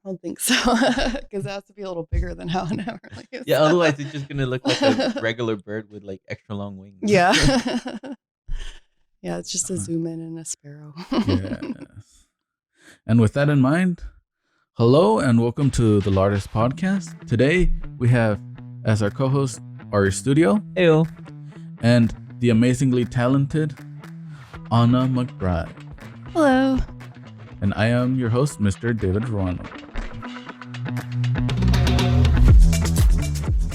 I don't think so, because it has to be a little bigger than how an really is. Yeah, otherwise it's just gonna look like a regular bird with like extra long wings. Yeah. Yeah, it's just a zoom in and a sparrow. Yes. And with that in mind, hello and welcome to the Lardis Podcast. Today we have as our co-host Ari Studio Ew. and the amazingly talented Anna McBride. Hello. And I am your host, Mr. David Verano.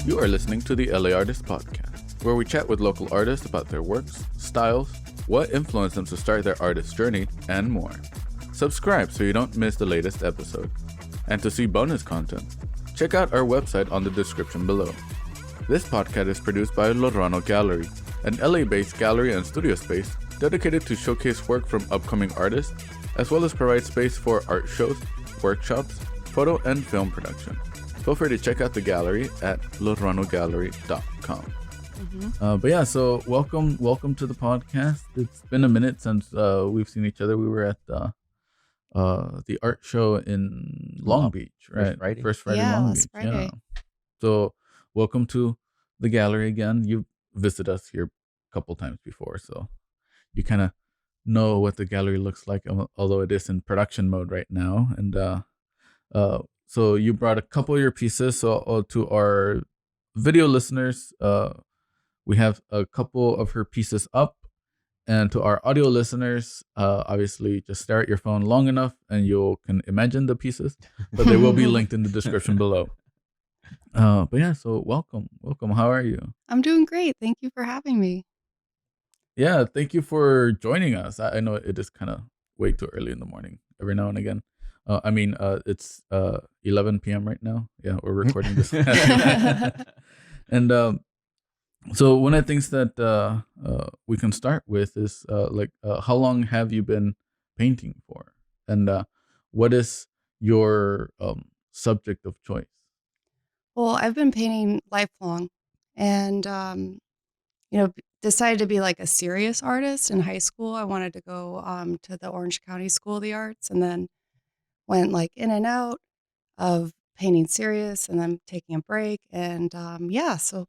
You are listening to the LA Artist Podcast, where we chat with local artists about their works, styles, what influenced them to start their artist journey, and more. Subscribe so you don't miss the latest episode. And to see bonus content, check out our website on the description below. This podcast is produced by Lorano Gallery, an LA-based gallery and studio space dedicated to showcase work from upcoming artists, as well as provide space for art shows, workshops, photo and film production. Feel free to check out the gallery at loranogallery.com. But yeah, so welcome to the podcast. It's been a minute since we've seen each other. We were at the art show in Long Beach, right? First Friday Long Beach. Friday. Yeah. So welcome to the gallery again. You've visited us here a couple times before, so you kind of know what the gallery looks like, although it is in production mode right now. And so you brought a couple of your pieces. So to our video listeners, we have a couple of her pieces up, and to our audio listeners, obviously just stare at your phone long enough and you can imagine the pieces, but they will be linked in the description below. But yeah, so welcome. How are you? I'm doing great. Thank you for having me. Yeah, thank you for joining us. I know it is kind of way too early in the morning every now and again. It's 11 p.m. right now. Yeah, we're recording this. And so one of the things that we can start with is how long have you been painting for? And what is your subject of choice? Well, I've been painting lifelong and, decided to be like a serious artist in high school. I wanted to go to the Orange County School of the Arts, and then went like in and out of painting serious and then taking a break. And so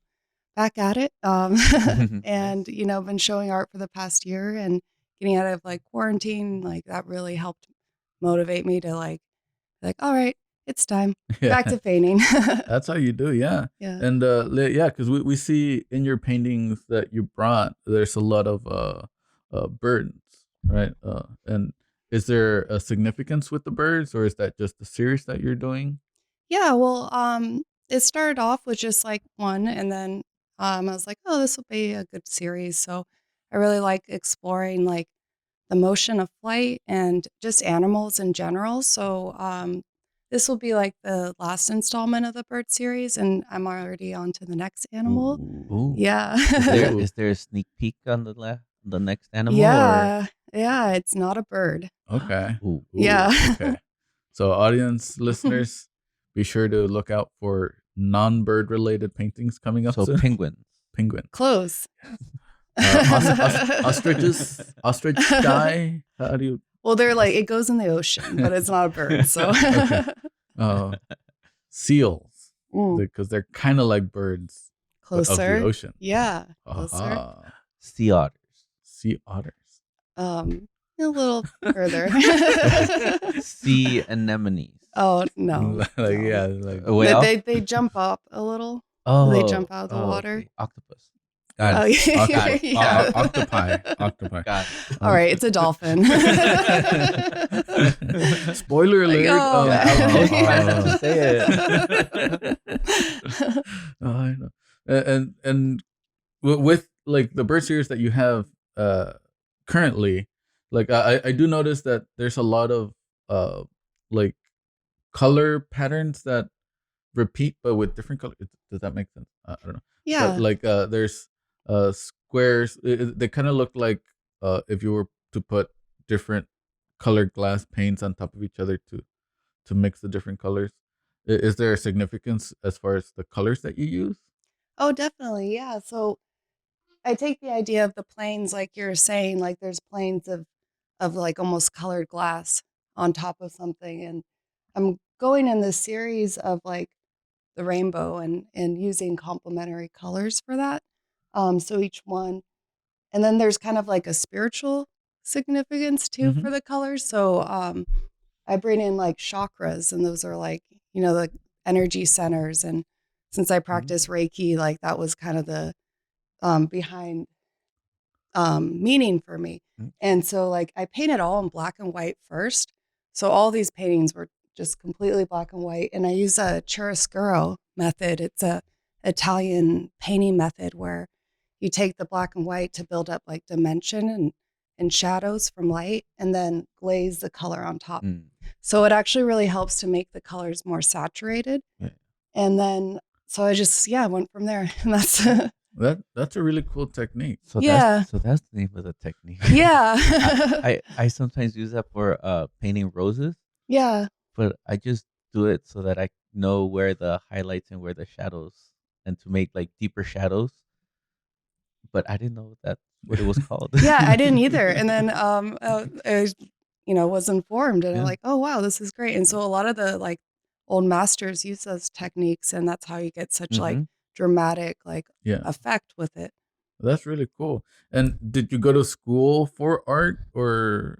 back at it. And, been showing art for the past year and getting out of like quarantine. Like that really helped motivate me to like, all right, it's time. Back to painting. That's how you do, yeah. Yeah. And because we see in your paintings that you brought, there's a lot of birds, right? And is there a significance with the birds, or is that just the series that you're doing? Yeah, well, it started off with just like one, and then I was like, oh, this will be a good series. So I really like exploring like the motion of flight and just animals in general. So this will be like the last installment of the bird series, and I'm already on to the next animal. Ooh. Yeah. Is there a sneak peek on the next animal? Yeah. Yeah, it's not a bird. Okay. Ooh. Yeah. Okay. So audience listeners, be sure to look out for non-bird related paintings coming up So soon. penguin. Close. Ostrich sky. How do you? Well, they're like, it goes in the ocean, but it's not a bird. So Okay. Seals, Mm, because they're kind of like birds but of closer. the ocean. Yeah, closer. Aha. Sea otters. Sea otters. A little further. Sea anemones. Oh no. Like no. yeah, like A whale? They jump up a little. Oh, They jump out of the water. okay. Octopus. got it. Oh, Octopus. yeah. Octopi. Got it. All right, it's a dolphin. Spoiler alert. Oh, I was trying not to say it. I know. And with like the bird series that you have currently, like I do notice that there's a lot of like color patterns that repeat but with different colors. Does that make sense? I don't know. Yeah. But like there's squares. They kind of look like if you were to put different colored glass paints on top of each other to mix the different colors. Is there a significance as far as the colors that you use? Oh, definitely. Yeah. So I take the idea of the planes, like you're saying, like there's planes of like almost colored glass on top of something, and I'm going in this series of like the rainbow and using complementary colors for that. So each one, and then there's kind of like a spiritual significance too Mhm. for the colors. So I bring in like chakras, and those are like, you know, the energy centers. And since I practice Reiki, like that was kind of the behind meaning for me. Mm. And so like I painted all in black and white first. So all these paintings were just completely black and white. And I use a chiaroscuro method. It's a Italian painting method where you take the black and white to build up like dimension and shadows from light, and then glaze the color on top. Mm. So it actually really helps to make the colors more saturated. Yeah. And then, so I just, went from there. And that's, That's a really cool technique. So Yeah. that's the name of the technique. yeah. I sometimes use that for painting roses, Yeah. but I just do it so that I know where the highlights and where the shadows, and to make like deeper shadows. But I didn't know that's what it was called. Yeah, I didn't either. And then I, was informed, and I'm Yeah. like, oh wow, this is great. And so a lot of the like old masters use those techniques, and that's how you get such like Mhm. dramatic like Yeah, effect with it. that's really cool. And did you go to school for art or?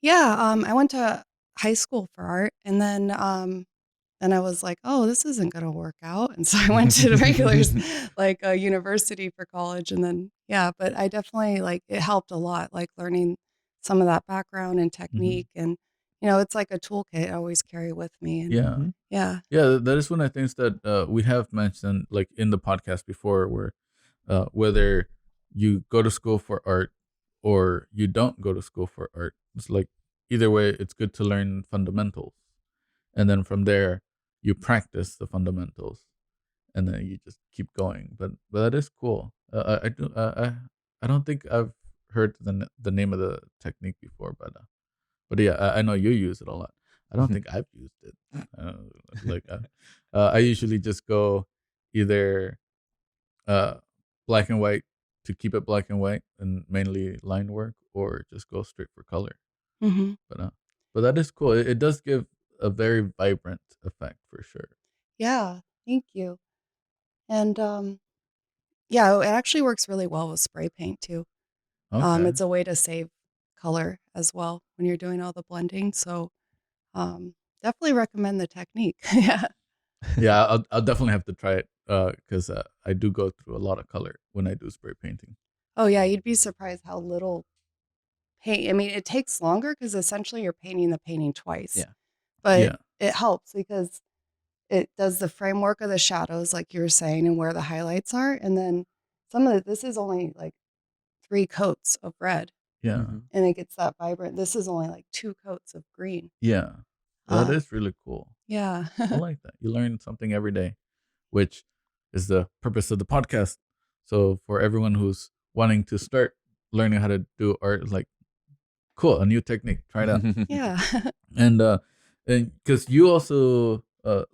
Yeah, I went to high school for art, and then I was like, oh, this isn't gonna work out. And so I went to the regulars, like a university for college. And then, but I definitely like it helped a lot, like learning some of that background and technique. And, it's like a toolkit I always carry with me. And Yeah, Mhm. yeah. yeah. That is one of the things that we have mentioned, like in the podcast before, where whether you go to school for art or you don't go to school for art, it's like either way, it's good to learn fundamentals, and then from there, you practice the fundamentals, and then you just keep going. But that is cool. I don't think I've heard the name of the technique before, but yeah, I know you use it a lot. I don't think I've used it. Uh, like I usually just go either uh black and white to keep it black and white and mainly line work, or just go straight for color. Hmm. But that is cool. It does give a very vibrant effect for sure. Yeah. Thank you. And yeah, it actually works really well with spray paint too. Okay. It's a way to save color as well when you're doing all the blending. So definitely recommend the technique. Yeah. Yeah, I'll definitely have to try it because I do go through a lot of color when I do spray painting. Oh yeah, you'd be surprised how little paint. I mean, it takes longer because essentially you're painting the painting twice, Yeah. but Yeah, it helps because it does the framework of the shadows, like you were saying, and where the highlights are. And then this is only like 3 coats of red, yeah, Mhm. and it gets that vibrant. This is only like 2 coats of green. yeah. That Um, is really cool. yeah. I like that. You learn something every day, which is the purpose of the podcast. So for everyone who's wanting to start learning how to do art, like cool, a new technique. Try it out. Yeah. And because you also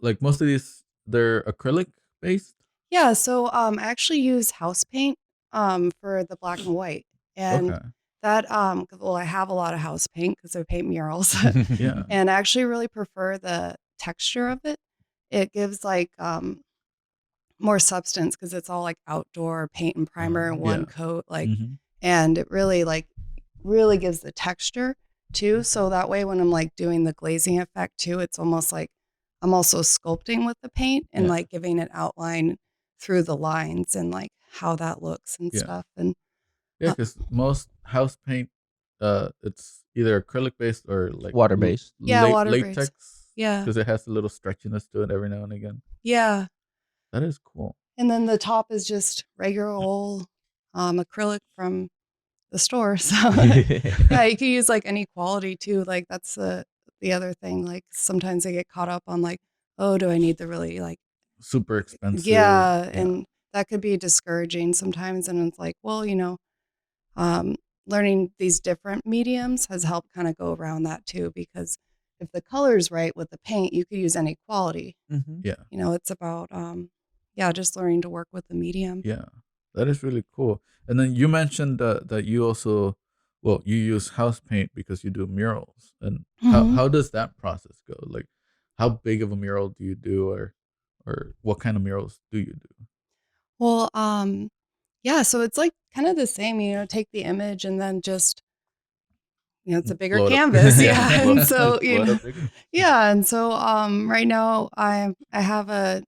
like most of these, they're acrylic based. Yeah, so, I actually use house paint, for the black and white, and Okay. that, well, I have a lot of house paint because I paint murals, Yeah. and I actually really prefer the texture of it. It gives, like, more substance because it's all, like, outdoor paint and primer in Yeah. one coat, like, Mm-hmm. and it really, like, really gives the texture too, so that way when I'm, like, doing the glazing effect too, it's almost like I'm also sculpting with the paint and, Yeah. like, giving an outline through the lines and, like, how that looks and Yeah. stuff, and, Yeah, uh because most house paint, it's either acrylic based or like Water based. Yeah, water-based. latex, Yeah. because it has a little stretchiness to it every now and again. Yeah, That is cool. and then the top is just regular old, acrylic from the store, so yeah, you could use, like, any quality too, like, that's the other thing, like, sometimes I get caught up on, like, "Oh, do I need the really, like" Super expensive. Yeah, Yeah. and that could be discouraging sometimes, and it's like, well, um, learning these different mediums has helped kinda go around that too, because if the color's right with the paint, you could use any quality. Mhm. Yeah. It's about, just learning to work with the medium. Yeah. That is really cool. And then you mentioned that you also, well, you use house paint because you do murals. And Mhm. how does that process go? Like, how big of a mural do you do, or what kind of murals do you do? Well, yeah, so it's like kind of the same, take the image and then just, it's a bigger Blow it up. canvas. Yeah, Yeah. blow, And so, blow it up bigger. yeah. And so, right now I have a,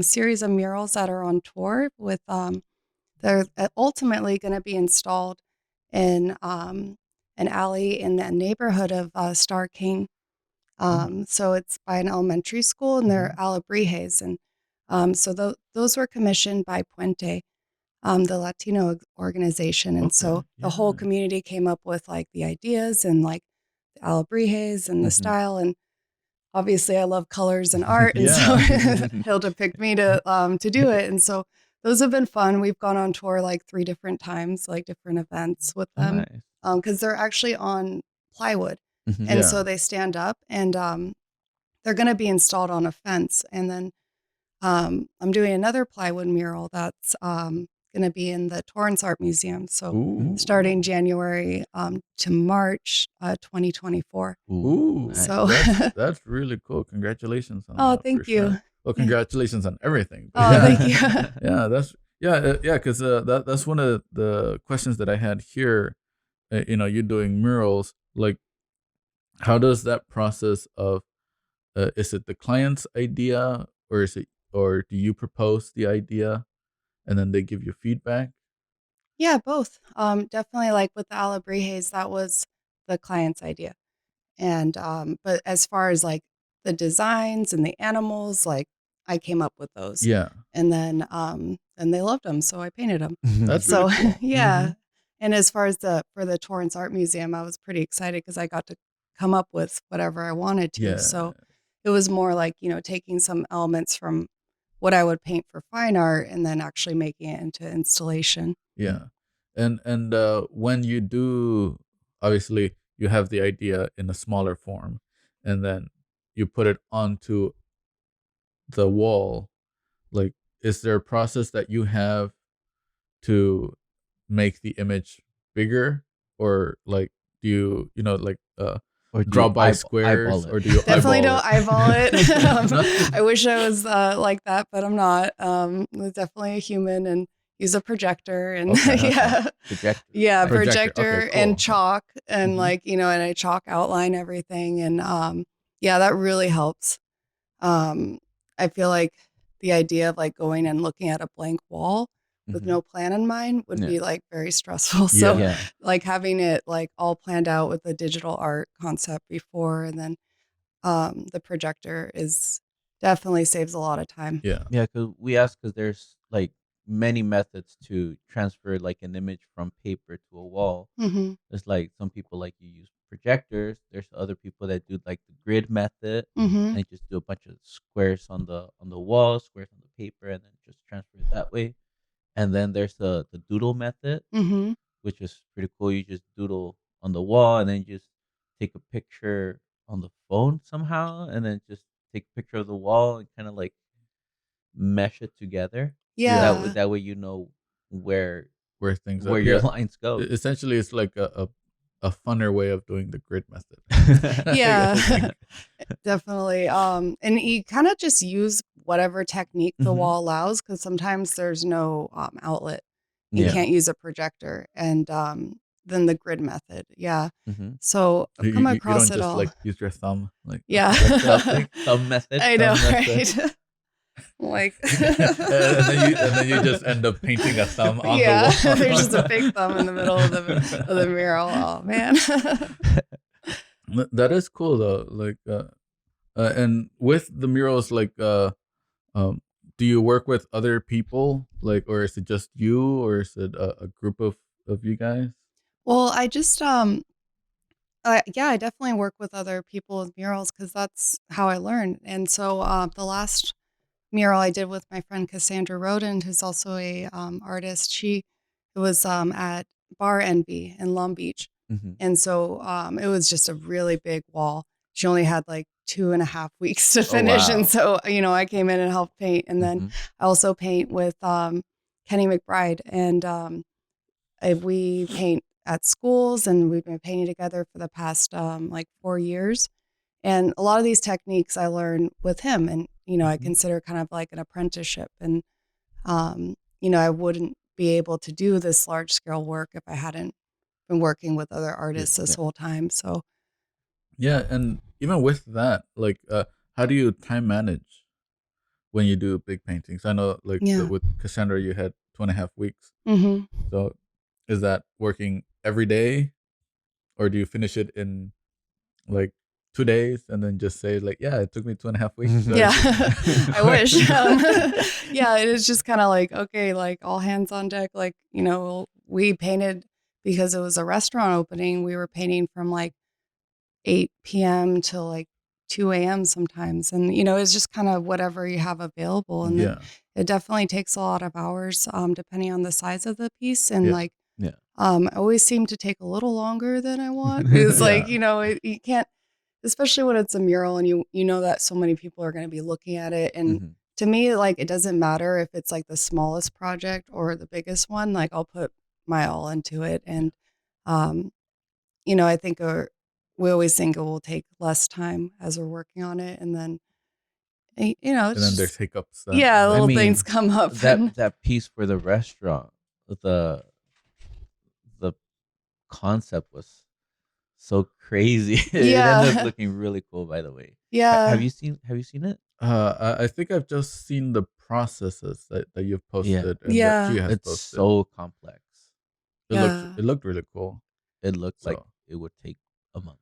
series of murals that are on tour with, they're ultimately going to be installed in, an alley in the neighborhood of, Star King. So it's by an elementary school, and they're Alebrijes. And so those were commissioned by Puente, the Latino organization. And so Okay, the whole yeah. community came up with like the ideas and like the Alebrijes and the style. And obviously I love colors and art. And so Yeah. Hilda picked me to do it. And so those have been fun. We've gone on tour like 3 different times, like different events with them. Nice. Because they're actually on plywood. And Yeah. so they stand up, and they're going to be installed on a fence. And then I'm doing another plywood mural that's going to be in the Torrance Art Museum. So Ooh. starting January to March 2024. Ooh. Nice. So That's really cool. Congratulations on oh, that. thank for you. Sure. Well, congratulations on everything. but Oh, yeah. thank you. Yeah, because that's one of the questions that I had here. You doing murals, like, how does that process of is it the client's idea, or do you propose the idea and then they give you feedback? Yeah, both. Definitely like with the Alebrijes, that was the client's idea. And but as far as like the designs and the animals, like I came up with those. Yeah, And then and they loved them, so I painted them. that's really So cool. yeah. And as far as for the Torrance Art Museum, I was pretty excited because I got to come up with whatever I wanted to. Yeah, So it was more like, taking some elements from what I would paint for fine art and then actually making it into installation. yeah. And when you do, obviously you have the idea in a smaller form, and then you put it onto the wall. Like, is there a process that you have to make the image bigger, or like, do you Or do draw you by eyeball squares, it? or do you Definitely eyeball don't eyeball it. it? I wish I was like that, but I'm not. I'm definitely a human and use a projector and Okay. yeah. Projector. Yeah, Right. projector Okay, and cool. chalk and Mhm. like, and I chalk outline everything. And yeah, that really helps. Um, I feel like the idea of like going and looking at a blank wall with Mhm. no plan in mind would Yeah. be like very stressful. Yeah. So Yeah. like having it like all planned out with the digital art concept before, and then the projector is definitely saves a lot of time. Yeah. Yeah, because there's like many methods to transfer like an image from paper to a wall. Mm-hmm. There's like some people like you use projectors. There's other people that do like the grid method Mm-hmm. and just do a bunch of squares on the wall, squares on the paper, and then just transfer it that way. And then there's the doodle method, Mm-hmm. which is pretty cool. You just doodle on the wall and then you just take a picture on the phone somehow, and then just take a picture of the wall and kind of like mesh it together. Yeah. Yeah. That way you know where Where things are. where your Yeah. lines go. Essentially, it's like a funner way of doing the grid method. Yeah. I think. Definitely. And you kind of just use whatever technique the Mhm. wall allows, because sometimes there's no outlet. You Yeah. can't use a projector. And then the grid method. Yeah. Mhm. So I've come You across don't it just all. like use your thumb, like, Yeah. okay. Thumb method. I know, Thumb method. right? Like, And then you just end up painting a thumb on yeah, the wall. there's just a big thumb in the middle of the mural. Oh man. That is cool though. Like, and with the murals, like, um, do you work with other people, like, or is it just you, or is it a group of you guys? Well, I just yeah, I definitely work with other people with murals because that's how I learn. And so the last mural I did with my friend Cassandra Roden, who's also a artist, it was at Bar Envy in Long Beach. Mhm. And so it was just a really big wall. She only had like 2.5 weeks to finish. wow. And so, I came in and helped paint. And then Mhm. I also paint with Kenny McBride. And we paint at schools, and we've been painting together for the past like 4 years. And a lot of these techniques I learned with him, and I Mhm. consider kind of like an apprenticeship. And I wouldn't be able to do this large scale work if I hadn't been working with other Yeah. artists this Yeah. whole time. So Yeah, and even with that, like, how do you time manage when you do big paintings? I know, like, yeah. with Cassandra, you had 2.5 weeks. hmm So, is that working every day, or do you finish it in like 2 days and then just say like, yeah, it took me 2.5 weeks to Yeah, actually. I wish. Yeah, it is just kind of like, okay, like all hands on deck. Like, we painted because it was a restaurant opening. We were painting from like 8 p.m. till like 2 a.m. sometimes. And, it's just kind of whatever you have available. And then Yeah, it definitely takes a lot of hours, depending on the size of the piece. And yeah, like, Yeah. I always seem to take a little longer than I want. It's like, yeah, you can't, especially when it's a mural and you know that so many people are going to be looking at it. And Mhm. to me, like, it doesn't matter if it's like the smallest project or the biggest one. Like, I'll put my all into it. And, um, I think we always think it will take less time as we're working on it. And then, and it's then just, there's hiccups that yeah, I little things mean, come up. And that piece for the restaurant, the the concept was so crazy. It ended up yeah, looking really cool, by the way. yeah, Have you seen it? I think I've just seen the processes that you've Yeah. posted and that she yeah, has It's posted. so complex. yeah. It looked really cool. It looked like So it would take a month.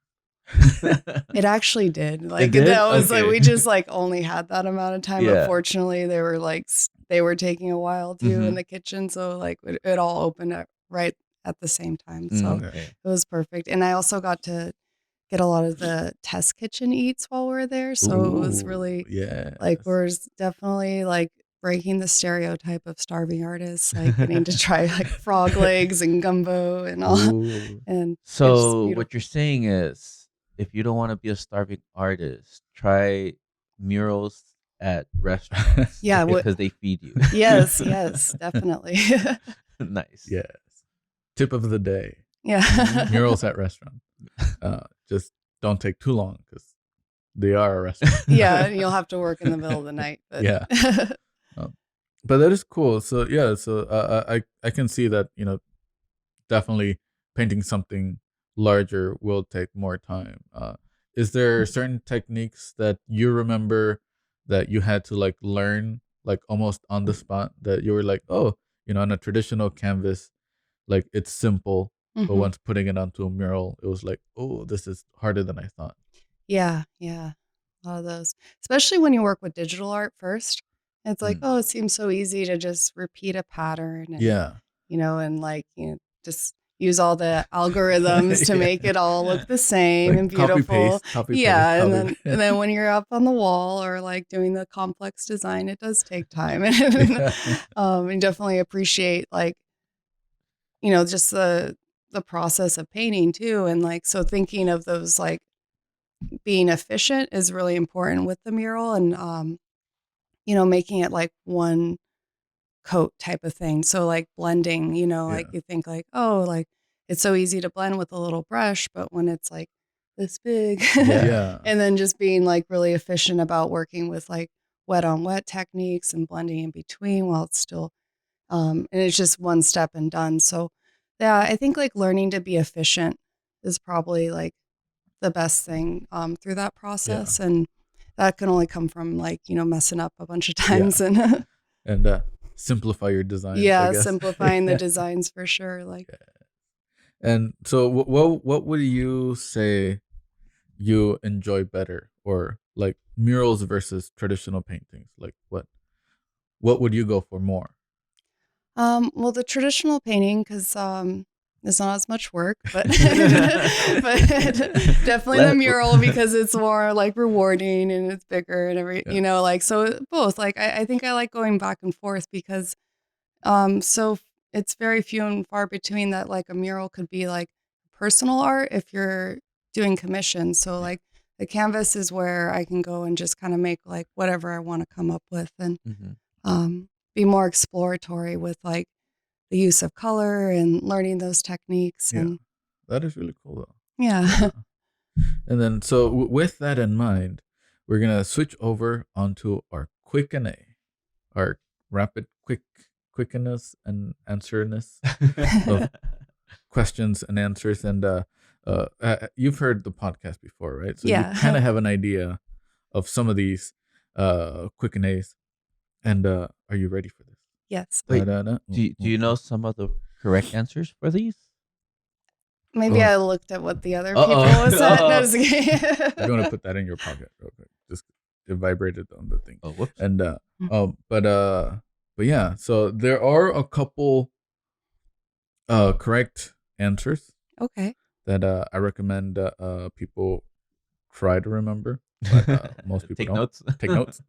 It actually did. It Like did? that was like Okay. we just like only had that amount of time. But Yeah. fortunately, they were like they were taking a while too in Mhm. the kitchen, so like it all opened up right at the same time. So okay. Okay. it was perfect. And I also got to get a lot of the test kitchen eats while we were there. So it was Ooh, really yes. like definitely like breaking the stereotype of starving artists, like getting to try like frog legs and gumbo and all, Ooh. and it's just So what you're beautiful. saying is, if you don't want to be a starving artist, try murals at restaurants Yeah. because they feed you. Yes. Yes. Definitely. Nice. Yes. Tip of the day: Mhm. Yeah. murals at restaurant. Just don't take too long because they are a restaurant. Yeah, and you'll have to work in the middle of the night, but Yeah. Um, but that is cool. So yeah, so I can see that, definitely painting something larger will take more time. Is there certain techniques that you remember that you had to like learn like almost on the spot that you were like, oh, on a traditional canvas, like it's simple, but Mhm. once putting it onto a mural, it was like, oh, this is harder than I thought. Yeah, yeah, a lot of those, especially when you work with digital art first. It's like, Mm. oh, it seems so easy to just repeat a pattern and, Yeah. and like, just use all the algorithms to Yeah. make it all look the same Like and copy beautiful. paste, copy paste, Yeah, and copy then paste. when you're up on the wall or like doing the complex design, it does take time. And Yeah. and definitely appreciate like just the process of painting too. And like, so thinking of those, like being efficient is really important with the mural and, making it like one coat type of thing. So like blending, like Yeah. you think like, oh, like it's so easy to blend with a little brush, but when it's like this big Yeah. Yeah. and then just being like really efficient about working with like wet on wet techniques and blending in between while it's still and it's just one step and done. So, yeah, I think like learning to be efficient is probably like the best thing through that Yeah. process. And that can only come from like, messing up a bunch of Yeah. times and And simplify your designs, I yeah, guess. simplifying the designs for sure. Like, And so, what would you say you enjoy better, or like murals versus traditional paintings? Like, what would you go for more? well, the traditional painting, because it's not as much work, but but definitely the Let mural because it's more like rewarding and it's bigger and Yeah. like so both. Like I think I like going back and forth because so it's very few and far between that like a mural could be like personal art if you're doing commissions. So Yeah. like the canvas is where I can go and just kind of make like whatever I want to come up with and Mhm. be more exploratory with like the use of color and learning those techniques Yeah. and That is really cool though. yeah. Yeah. And then, so with that in mind, we're gonna switch over onto our quick and A, our rapid quickness and answerness of questions and answers. And you've heard the podcast before, right? So you kind Yeah. of have an idea of some of these quick and A's. And are you ready for this? Yes. Wait, Da-da-da. do you know some of the correct answers for these? Maybe Oh. I looked at what the other Uh-oh. people said. No, Uh-oh. just kidding. If you want to put that in your pocket real quick, just it vibrated on the thing. Oh, whoops. And but yeah, so there are a couple correct answers Okay. that I recommend people try to remember, but most people Take don't. notes. Take notes.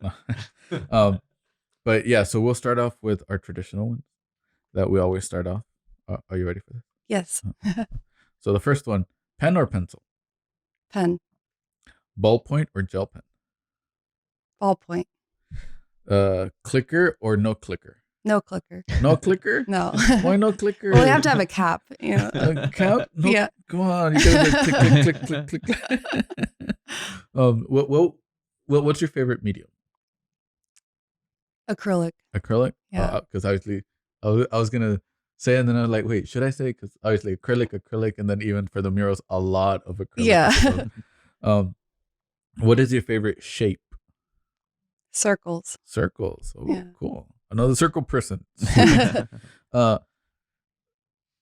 But yeah, so we'll start off with our traditional ones that we always start off. Are you ready for this? Yes. So the first one, pen or pencil? Pen. Ballpoint or gel pen? Ballpoint. Clicker or no clicker? No clicker. No clicker? No. Why no clicker? Well, we have to have a cap. You know. A cap? No, Yeah. Come on, you gotta click, click, click, click, click. What's your favorite medium? Acrylic. Acrylic? Yeah. Because obviously, I was gonna say, and then I was like, wait, should I say? Because obviously, acrylic, and then even for the murals, a lot of acrylic. Yeah. What is your favorite shape? Circles. Circles. Oh, Yeah. cool. Another circle person.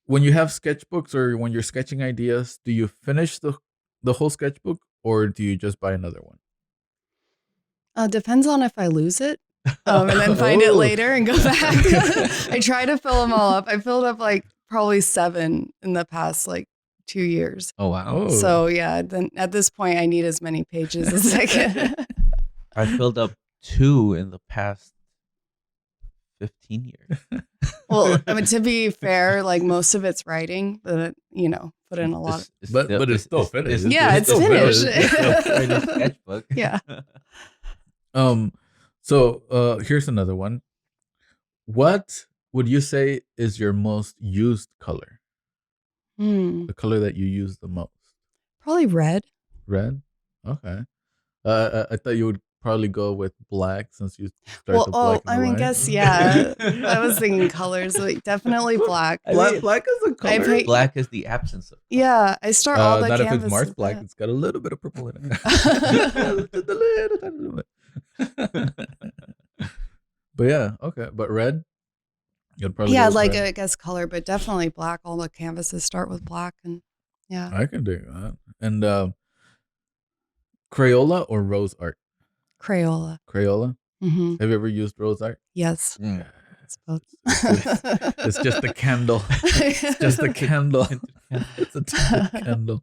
When you have sketchbooks or when you're sketching ideas, do you finish the whole sketchbook or do you just buy another one? Depends on if I lose it. And then find it Oh. later and go back. I try to fill them all up. I filled up like probably 7 in the past like 2 years. Oh, wow. Oh. So yeah, then at this point I need as many pages as I can. I filled up 2 in the past 15 years. Well, I mean, to be fair, like most of it's writing, but you know, put in a lot of But it's still finished. Yeah, it's still finished. Writing sketchbook. Yeah. So here's another one. What would you say is your most used color? The color that you use the most? Probably red. Red? Okay. I thought you would probably go with black since you started Well, the black and I the mean, white. guess yeah. I was thinking colors, like definitely black. Black is a color. pick- Black is the absence of. Yeah, I start all the not if canvases. it's Mars with black. that. It's got a little bit of purple in it. Just a little tiny bit. But yeah, okay. But red, you'd probably Yeah, go with like red. I guess color, but definitely black. All the canvases start with black, and yeah, I can do that. And Crayola or rose art? Crayola. Crayola. Mm-hmm. Have you ever used rose art? Yes, Mm. it's both. It's just a candle. It's just a candle. It's a tinted candle.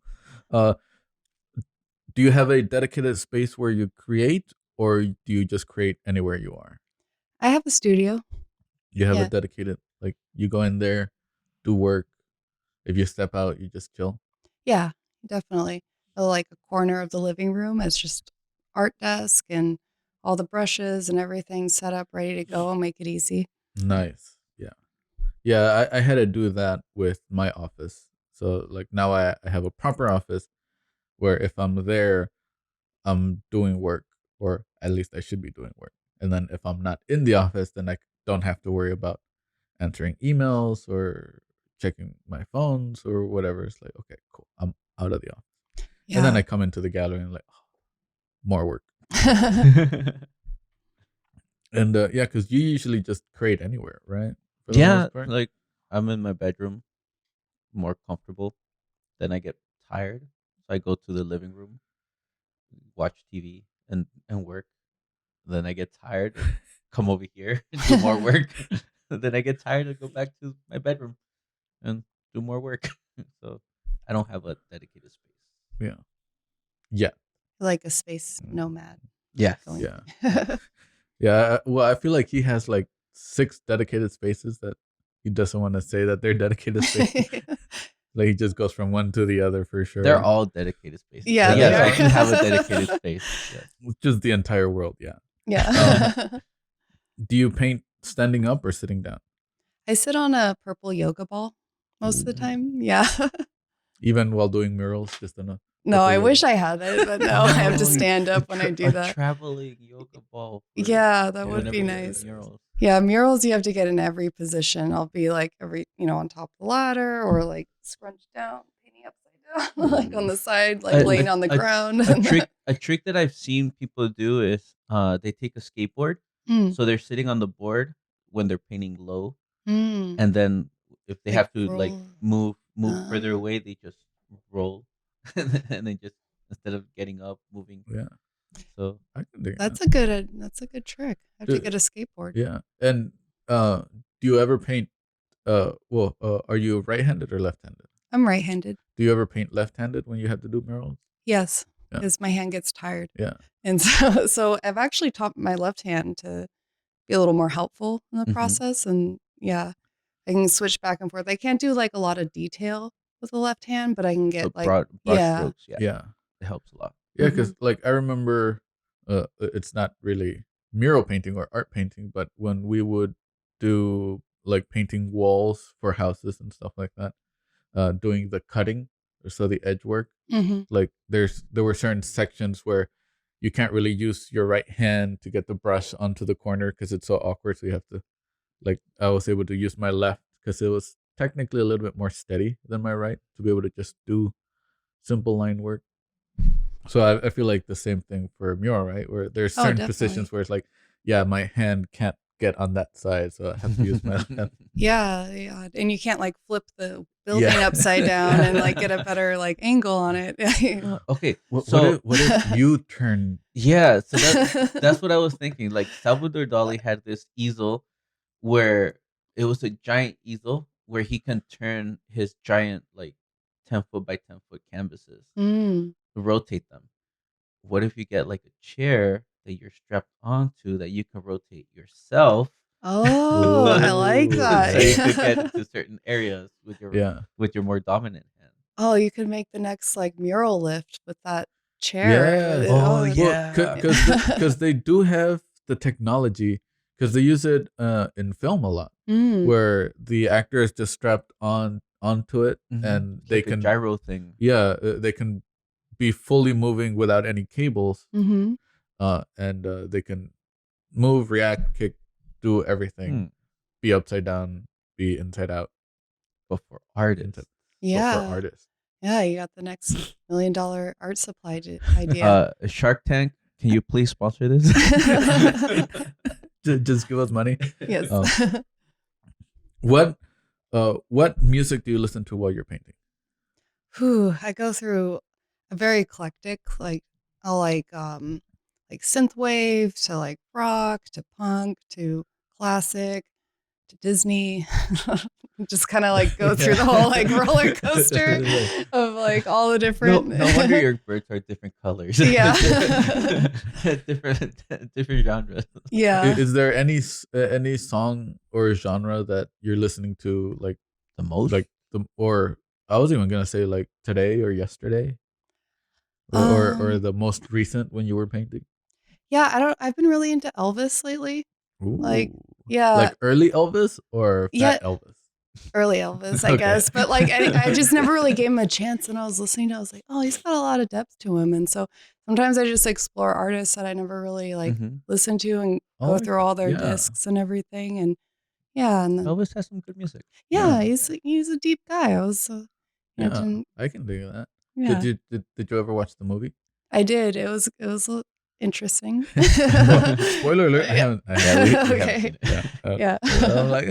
Do you have a dedicated space where you create, or do you just create anywhere you are? I have a studio. You have Yeah. a dedicated, like you go in there, do work. If you step out, you just chill. Yeah, definitely. Like a corner of the living room. It's just art desk and all the brushes and everything set up, ready to go. Make it easy. Nice. Yeah. Yeah, I had to do that with my office. So like now I have a proper office where if I'm there, I'm doing work, or at least I should be doing work. And then if I'm not in the office, then I don't have to worry about answering emails or checking my phones or whatever. It's like, okay, cool. I'm out of the office. Yeah. And then I come into the gallery and like, oh, more work. And yeah, because you usually just create anywhere, right? For the Yeah, most part? like I'm in my bedroom, more comfortable. Then I get tired, so I go to the living room, watch TV, and work. Then I get tired, and come over here, and do more work. Then I get tired and go back to my bedroom and do more work. So I don't have a dedicated space. Yeah. Yeah. Like a space nomad. Yes. Going. Yeah. Yeah. Well, I feel like he has like 6 dedicated spaces that he doesn't want to say that they're dedicated spaces. Like he just goes from one to the other for sure. They're all dedicated spaces. Yeah, But they yes, are. I do have a dedicated space. Yes. Just the entire world. Yeah. Yeah. Do you paint standing up or sitting down? I sit on a purple yoga ball most of the Ooh. time. Yeah. Even while doing murals, just on a No, I wish I had it, but no, I have to stand up when I do A that. traveling yoga ball. Yeah, that would whenever be you're nice. doing murals. Yeah, murals you have to get in every position. I'll be like on top of the ladder or like scrunched down, painting upside down, like on the side, like laying on the ground. A trick that I've seen people do is they take a skateboard, Mm, so they're sitting on the board when they're painting low, mm, and then if they like have to like roll. move further Uh, away, they just roll, and then just instead of getting up, moving. Yeah, So I can do that's that. that's a good trick. I have to get a skateboard. Yeah, and do you ever paint? Are you right-handed or left-handed? I'm right-handed. Do you ever paint left-handed when you have to do murals? Yes, Yeah. because my hand gets tired. Yeah. And so I've actually taught my left hand to be a little more helpful in the Mhm. process. And yeah, I can switch back and forth. I can't do like a lot of detail with the left hand, but I can get like, broad yeah. strokes, Yeah. it helps a lot. Yeah, because like I remember, it's not really mural painting or art painting, but when we would do like painting walls for houses and stuff like that, doing the cutting, so the edge work, hmm like there were certain sections where you can't really use your right hand to get the brush onto the corner because it's so awkward. So you have to like I was able to use my left because it was technically a little bit more steady than my right to be able to just do simple line work. So I feel like the same thing for mural, right? Where there's Oh, certain definitely. positions where it's like, yeah, my hand can't get on that side, so I have to use my left. Yeah, yeah. And you can't like flip the building Yeah. upside down and like get a better like angle on it. Okay, What so if you turn? yeah, so that's what I was thinking. Like Salvador Dali had this easel where it was a giant easel where he can turn his giant like 10-foot by 10-foot canvases, Mm. rotate them. What if you get like a chair that you're strapped onto that you can rotate yourself? Oh, I like that. So you could get into certain areas Yeah. with your more dominant hand. Oh, you could make the next like mural lift with that chair. Yeah. Oh, that's- yeah. Because they do have the technology because they use it in film a lot, Mm. where the actor is just strapped onto it Mhm. and It's they like a can gyro thing. yeah they can be fully moving without any cables, Mm-hmm. and they can move, react, kick, do everything, Hmm. be upside down, be inside out. But for artists. But Yeah. for artists. Yeah, you got the next $1 million art supply idea. Shark Tank, can you please sponsor this? Just give us money. Yes. What music do you listen to while you're painting? Whew, I go through a very eclectic, like I'll like synthwave to like rock to punk to classic to Disney. Just kind of like go through the whole like roller coaster of like all the different. No wonder your birds are different colors. Yeah. different genres. Yeah. Is there any song or genre that you're listening to like The most? like or I was even gonna say like today or yesterday, or the most recent when you were painting? Yeah, I've been really into Elvis lately. Like, Ooh. yeah. Like early Elvis or Yeah. fat Elvis? Early Elvis, I Okay. guess. But like, I just never really gave him a chance. And I was listening to, I was like, oh, he's got a lot of depth to him. And so sometimes I just explore artists that I never really like Mhm. listen to and go Oh, through all their yeah. discs and everything. And yeah, and then, Elvis has some good music. yeah, Yeah. he's a deep guy. I was, Yeah, didn't- I can do that. yeah, Did you ever watch the movie? I did. It was interesting. Spoiler alert! I Yeah. haven't. Yeah, we haven't Okay. seen it. Yeah. I'm like,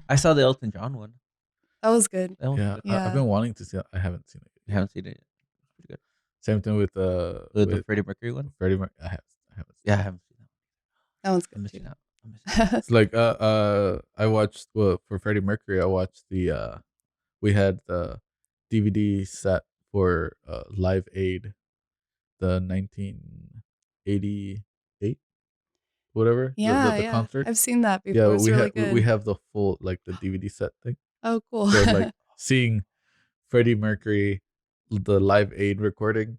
I saw the Elton John one. That was good. That was yeah. good. Yeah. I've been wanting to see it. I haven't seen it. You haven't seen it yet. It's pretty good. Same thing with The Freddie Mercury one? Freddie Mercury. I haven't. Yeah, I haven't seen that. That one's I'm good too. missing out. I'm missing out. It's like I watched for Freddie Mercury. I watched the we had the DVD set for Live Aid, the 1988, whatever. Yeah, the yeah. concert. I've seen that before. Yeah, It was we really have good. we have the full like the DVD set thing. Oh, cool. So like seeing Freddie Mercury, the Live Aid recording,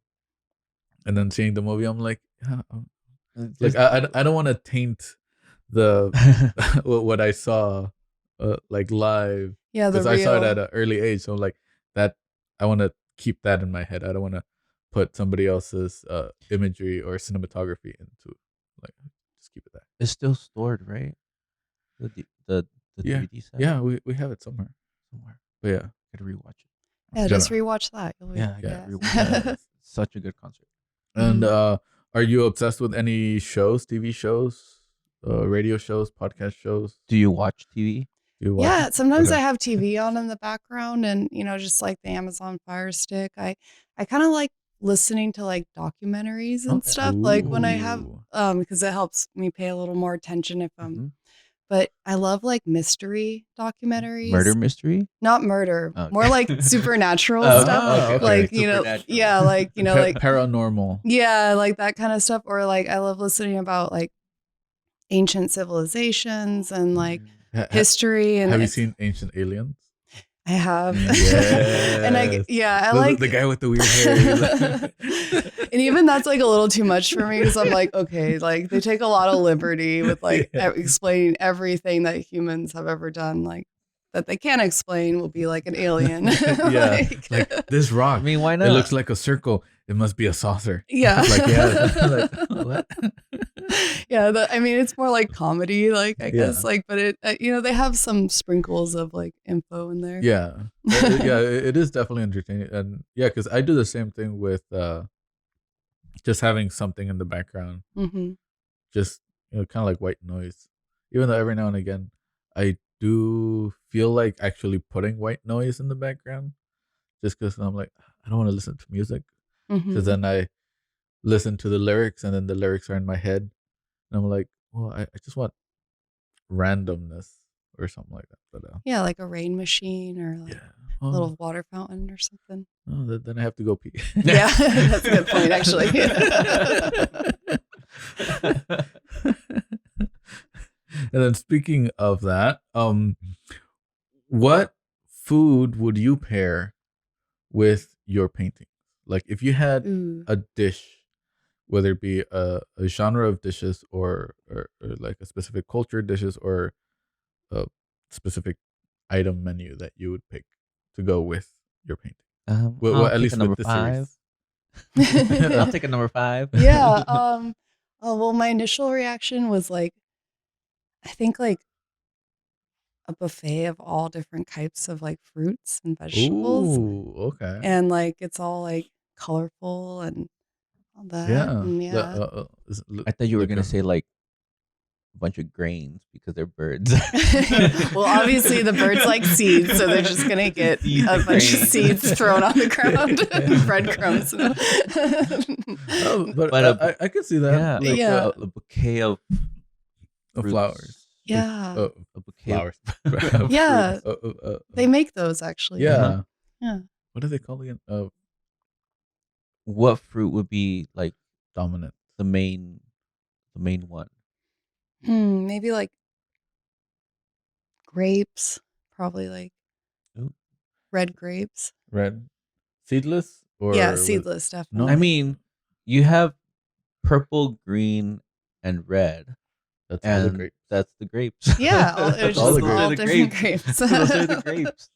and then seeing the movie, I'm like, yeah, like I don't want to taint the what I saw like live, Yeah, the because I saw it real. at an early age, so like that I want to keep that in my head. I don't want to put somebody else's imagery or cinematography into, like, just keep it there. It's still stored, right? The Yeah. DVD set. Yeah, we have it somewhere. But yeah, Gotta rewatch it. Yeah, just rewatch that. You'll Yeah, I Yeah. gotta rewatch it. It's such a good concert. And are you obsessed with any shows, TV shows, radio shows, podcast shows? Do you watch TV? Do you watch Yeah, it? sometimes Okay. I have TV on in the background and, just like the Amazon Fire Stick. I kind of like listening to like documentaries and Okay. stuff, like when I have, Ooh. because it helps me pay a little more attention if I'm, Mhm. but I love like mystery documentaries. Murder mystery? Not murder, Okay. more like supernatural Oh, stuff. okay. Like, Supernatural. yeah, like, like, Paranormal. yeah, like that kind of stuff. Or like, I love listening about like ancient civilizations and like history. And Have you seen Ancient Aliens? I have. Yes. And I The- like the guy with the weird hair. and even that's like a little too much for me because I'm like, okay, like they take a lot of liberty with like explaining everything that humans have ever done, like that they can't explain will be like an alien. Yeah, like this rock. I mean, why not? It looks like a circle. It must be a saucer. Yeah. Like, yeah. Like, what? Yeah, I mean, it's more like comedy, like I Yeah. guess, like, but it, they have some sprinkles of like info in there. Yeah. Yeah, it is definitely entertaining. And yeah, because I do the same thing with just having something in the background, Mm-hmm. just, kind of like white noise. Even though every now and again, I do feel like actually putting white noise in the background, just because I'm like, I don't want to listen to music. Because then I listen to the lyrics, and then the lyrics are in my head, and I'm like, well, I just want randomness or something like that. But Yeah, like a rain machine or like yeah, a little water fountain or something. then I have to go pee. Yeah, that's a good point, actually. And then speaking of that, what food would you pair with your painting? Like if you had Ooh. a dish, whether it be a genre of dishes or like a specific culture dishes or a specific item menu that you would pick to go with your painting. Well, I'll at take least a number with the 5. series. I'll take a number 5. Yeah. Oh, well, my initial reaction was like, I think like a buffet of all different types of like fruits and vegetables. Ooh, okay. And like it's all like colorful and all that. Yeah. And yeah. I thought you were like gonna a- say like a bunch of grains because they're birds. Well, obviously the birds like seeds, so they're just gonna get Seeds a and bunch of grains. seeds thrown on the ground, breadcrumbs. Oh, but But I can see that. yeah, Like, Yeah. a bouquet of of fruits. flowers. Yeah. A bouquet Flowers. of Yeah. fruits. They make those actually. Yeah. Yeah. What do they call again? What fruit would be like Dominant. the main one? Maybe like grapes, probably like Ooh. red grapes. Red. Seedless? Or Yeah, with- seedless, definitely. I mean, you have purple, green, and red, That's all the and grapes. that's the grapes. Yeah, it was That's just all all, the grapes. different grapes. Those are the grapes.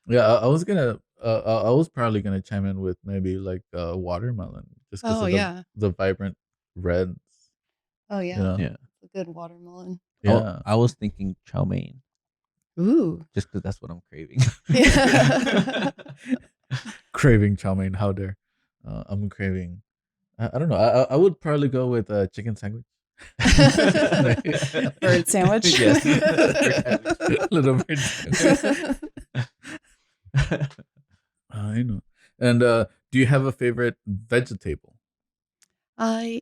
Yeah, I was gonna. I was probably gonna chime in with maybe like watermelon, just because Oh, of yeah. the vibrant reds. Oh yeah, You know? Yeah. a good watermelon. Yeah. I was thinking chow mein, Ooh. just because that's what I'm craving. Yeah. Craving chow mein. How dare? I'm craving. I don't know. I would probably go with a chicken sandwich. Bird sandwich. Yes. Little bird sandwich. I know. And do you have a favorite vegetable? I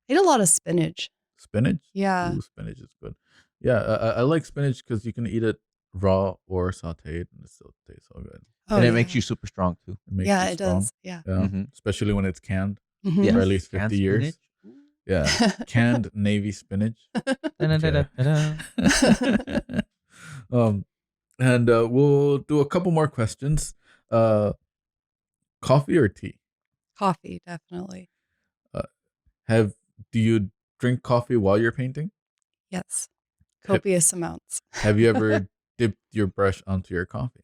ate a lot of spinach. Spinach? Yeah. Ooh, spinach is good. Yeah, I like spinach because you can eat it raw or sauteed, and it still tastes so good. Oh, And it yeah. makes you super strong too. It makes Yeah, you it strong. does. Yeah. Yeah, Mhm. especially when it's canned Mhm. Yes. for at least 50 Canned years. spinach. Yeah, canned navy spinach. Da-da-da-da-da. And we'll do a couple more questions. Coffee or tea? Coffee, definitely. Do you drink coffee while you're painting? Yes. Copious amounts. Have you ever dipped your brush onto your coffee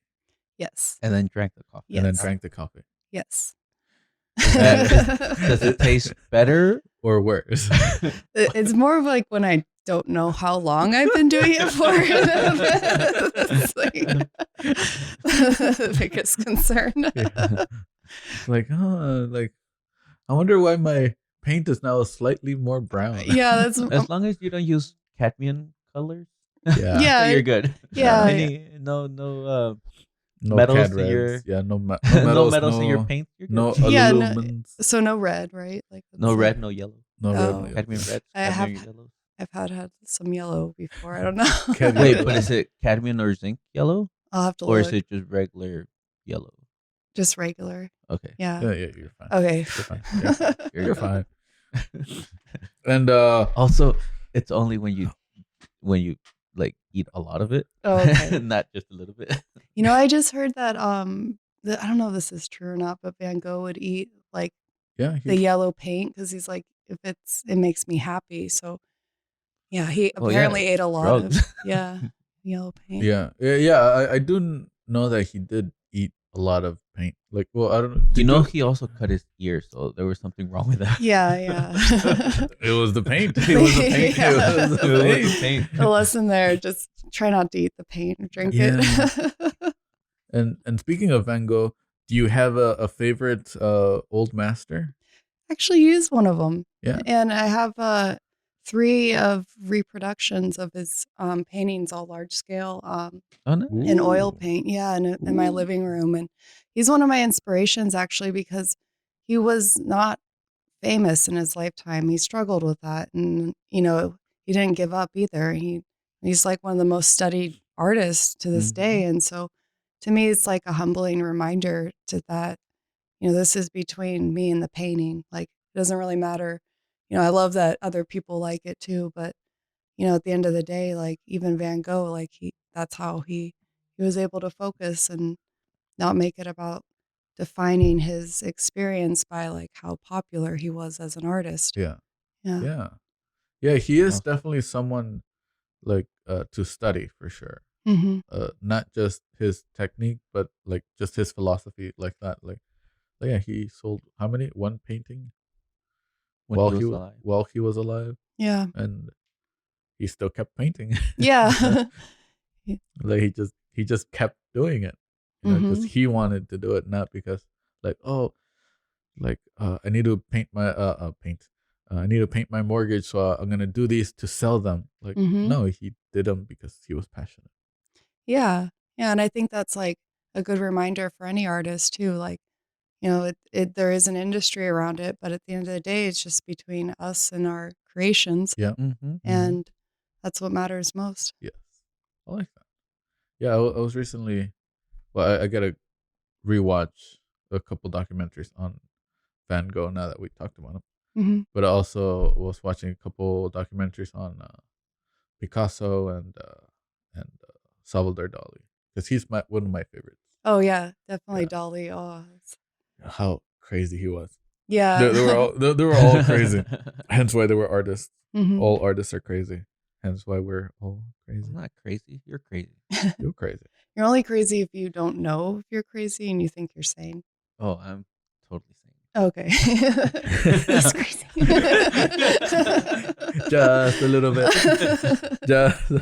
Yes. And then drank the coffee. and then Yes. drank the coffee? Yes. Does it taste better? or worse? It's more of like when I don't know how long I've been doing it for. It's like the biggest concern. Yeah. Like, like I wonder why my paint is now slightly more brown. Yeah, that's As long as you don't use cadmium colors, yeah, you're good. yeah. No no metals cad in reds. your Yeah, no no metals, metals in your paint. You're good. no Yeah, alumins, so no red, right? Like No that's red, no yellow. no red, Oh. no yellow. Cadmium reds, I have- cadmium yellows. I've had some yellow before. I don't know. Cadmium Wait, yellow. but is it cadmium or zinc yellow, I'll have to or look. is it just regular yellow? Just regular. Okay, Yeah. Yeah, you're fine. Okay. You're fine. Yeah, you're fine. And Also, it's only when you like eat a lot of it, Oh, okay. not just a little bit. You know, I just heard that I don't know if this is true or not, but Van Gogh would eat like yeah, the yellow paint because he's like, if it makes me happy. So yeah, he Well, yeah, apparently ate a lot drugs. of yellow paint. yeah. I do know that he did eat a lot of paint. Like, well, I don't know. You know, he also cut his ear, so there was something wrong with that. Yeah. It was the paint. It was the paint. Yeah. It was the paint. The lesson there, just try not to eat the paint or drink it. And speaking of Van Gogh, do you have a favorite old master? Actually used one of them. Yeah. And I have 3 of reproductions of his paintings, all large scale, Oh, no. in oil Ooh. paint. Yeah, in my Ooh. living room. And he's one of my inspirations actually because he was not famous in his lifetime. He struggled with that. And, you know, he didn't give up either. He's like one of the most studied artists to this day. And so to me, it's like a humbling reminder to that, you know, this is between me and the painting. Like, it doesn't really matter. You know, I love that other people like it too, but you know, at the end of the day, like even Van Gogh, like that's how he was able to focus and not make it about defining his experience by like how popular he was as an artist. Yeah. Yeah. Yeah, he is Awesome. definitely someone like to study for sure. Mm-hmm. Not just his technique, but like just his philosophy like that. Like yeah, he sold how many? One painting When while he was alive. while he was alive, Yeah. and he still kept painting. Yeah. Like he just kept doing it, you know, because he wanted to do it, not because like, oh, like I need to paint my paint. I need to paint my mortgage, so I'm gonna do these to sell them. Like, no, he did them because he was passionate. Yeah. Yeah. And I think that's like a good reminder for any artist too. Like, you know, there is an industry around it, but at the end of the day, it's just between us and our creations. Yeah. And that's what matters most. Yes, I like that. Yeah, I was recently. Well, I gotta rewatch a couple documentaries on Van Gogh now that we talked about him. Mm-hmm. But I also was watching a couple documentaries on Picasso and Salvador Dali because he's one of my favorites. Oh yeah, definitely Yeah. Dolly. Oh, How crazy he was! yeah. They were all crazy. Hence why they were artists. Mhm. All artists are crazy. Hence why we're all crazy. I'm not crazy. You're crazy. You're crazy. You're only crazy if you don't know if you're crazy and you think you're sane. Oh, I'm totally sane. Okay. That's crazy. Just a little bit. Just.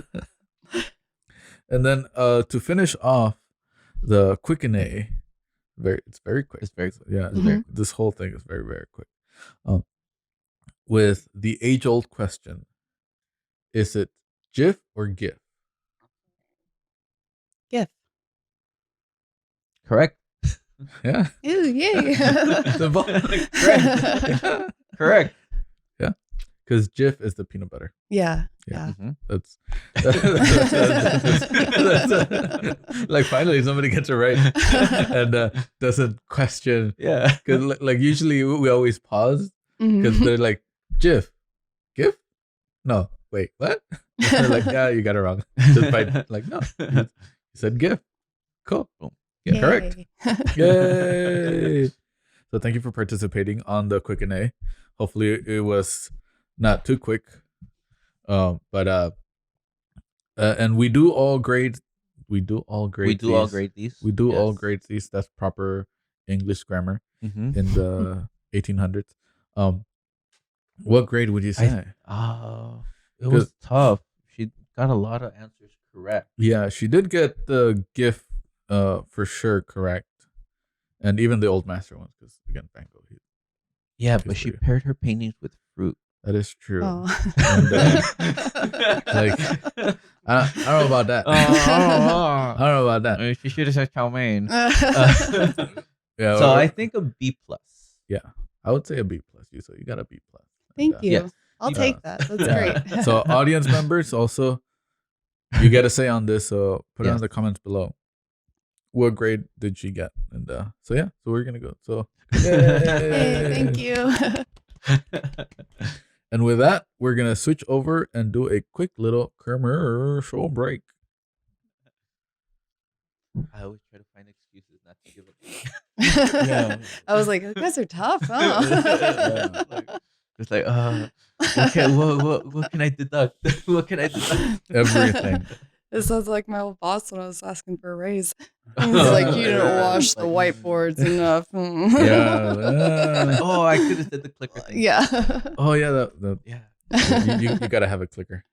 And then to finish off the Q&A, it's very quick. It's very quick. Yeah, it's very, this whole thing is very, very quick. With the age-old question, is it GIF or GIF? GIF. Correct. Yeah. Ew, yay. Simple. Correct. Correct. Yeah. Because GIF is the peanut butter. Yeah. Yeah. Yeah. That's like finally somebody gets it right and doesn't question. Yeah. Because like usually we always pause because Mhm. they're like GIF, no, wait, what? They're like, yeah, you got it wrong. Just by like, no, you said GIF. Cool. Boom. Yeah, correct. Yay. Yay! So thank you for participating on the Q&A. Hopefully it was not too quick. But and we do all grade. We do all grade. We do all grade these. We do all Yes. grade these. That's proper English grammar. Mm-hmm. in the 1800s. What grade would you say? It was tough. She got a lot of answers correct. Yeah, she did get the gift for sure correct, and even the old master ones, because again, Van Gogh. Yeah, He's but she pretty- paired her paintings with fruit. That is true. Oh. And, like, I don't know about that. I don't know about that. She should have said chow mein. Yeah. So I think a B plus. Yeah, I would say a B plus. So you got a B plus. Thank And, you. Yes. I'll take that. That's yeah. great. So audience members also, you get a say on this. So put it Yes. in the comments below. What grade did she get? And so yeah, so we're gonna go. So Hey, thank you. And with that, we're gonna switch over and do a quick little commercial break. I always try to find excuses not to give up. Yeah. I was like, you guys are tough, huh? Yeah. It's like, okay, what can I deduct? What can I deduct? Everything. It sounds like my old boss when I was asking for a raise. He's like, you didn't wash the whiteboards enough. Yeah. Oh, I could have said the clicker thing. Yeah. Oh yeah. Yeah. You gotta have a clicker.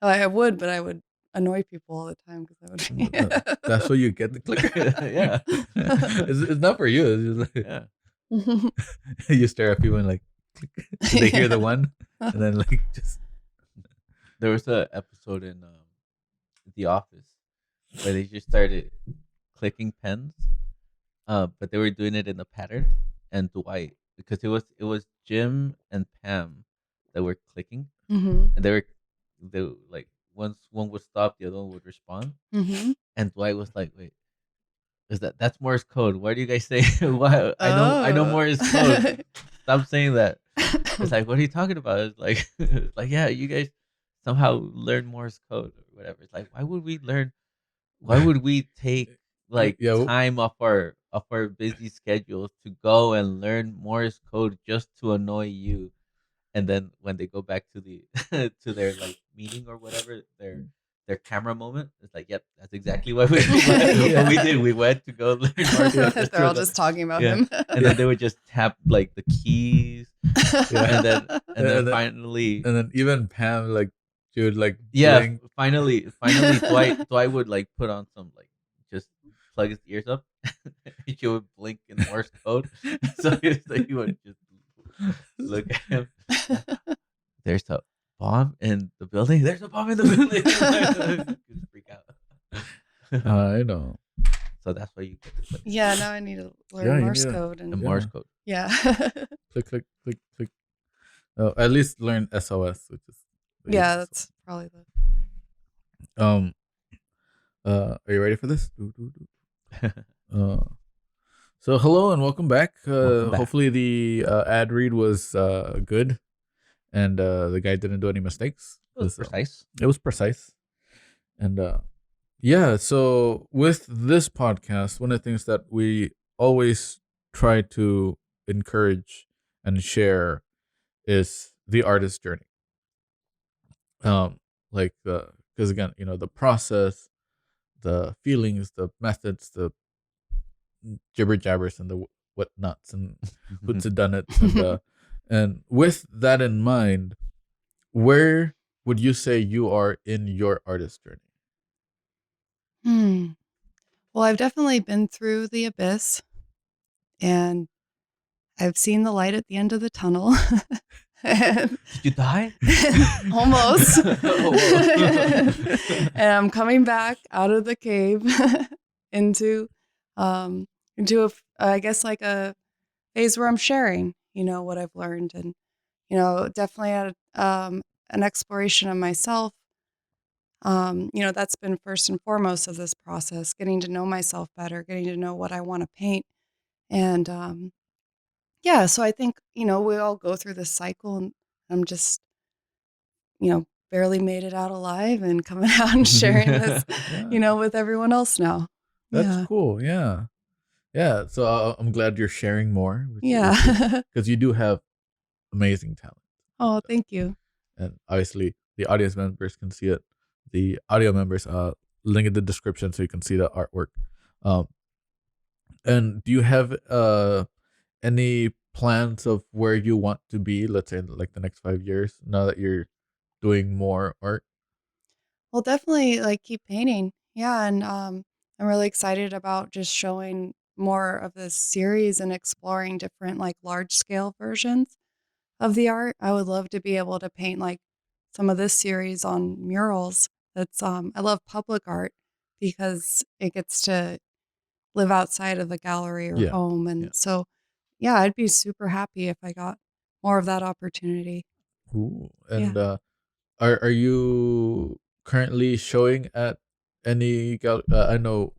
I would, but I would annoy people all the time because I would. That's why you get the clicker. Yeah. It's not for you. It's just like, Yeah. you stare at people and like click. They hear the one and then like just. There was an episode in The Office where they just started clicking pens, but they were doing it in a pattern. And Dwight, because it was Jim and Pam that were clicking, Mm-hmm. and they were like once one would stop, the other one would respond. Mm-hmm. And Dwight was like, "Wait, that's Morse code? Why do you guys say why? I know Morse code. Stop saying that." It's like, what are you talking about? It's like, like, yeah, you guys somehow learn Morse code or whatever. It's like, why would we take like Yeah. time off our busy schedules to go and learn Morse code just to annoy you? And then when they go back to the to their like meeting or whatever, their camera moment, it's like, yep, that's exactly what we what we did. We went to go learn Morse code. They're all just talking about Yeah. him. And then they would just tap like the keys, and then finally, And then even Pam, like, she would like. yeah, blink. finally, Dwight would like put on some like just plug his ears up, and she would blink in Morse code, so he would just look at him. There's a bomb in the building. There's a bomb in the building. Just freak out. I know. So that's why you get the click. Yeah, now I need to learn Yeah, you Morse need to- code The and Morse code. yeah. Click, click, click, click. Oh, at least learn SOS, which is. the Yeah, easiest that's probably the one. Are you ready for this? So hello and welcome back. Welcome back. Hopefully the ad read was good, and the guy didn't do any mistakes. It was So- precise. It was precise. And yeah, so with this podcast, one of the things that we always try to encourage and share is the artist journey. Like because again, the process, the feelings, the methods, the jibber jabbers, and the whatnots and who's done it, and with that in mind, where would you say you are in your artist journey? Well, I've definitely been through the abyss and I've seen the light at the end of the tunnel. And Did you die? almost. Oh, And I'm coming back out of the cave into I guess like a phase where I'm sharing, what I've learned, and definitely at an exploration of myself. That's been first and foremost of this process, getting to know myself better, getting to know what I want to paint. And yeah, so I think, we all go through this cycle, and I'm just, barely made it out alive and coming out and sharing this, Yeah. with everyone else now. That's Yeah. cool. Yeah. Yeah. So I'm glad you're sharing more. Yeah. Because you do have amazing talent. Oh, thank you. And obviously the audience members can see it. The audio members, link in the description so you can see the artwork. And do you have any plans of where you want to be, let's say in like the next 5 years, now that you're doing more art? Well, definitely like keep painting. Yeah, and I'm really excited about just showing more of this series and exploring different like large scale versions of the art. I would love to be able to paint like some of this series on murals. That's I love public art because it gets to live outside of the gallery or Yeah. home. Yeah. And so yeah, I'd be super happy if I got more of that opportunity. Ooh. Yeah. And are you currently showing at any I know,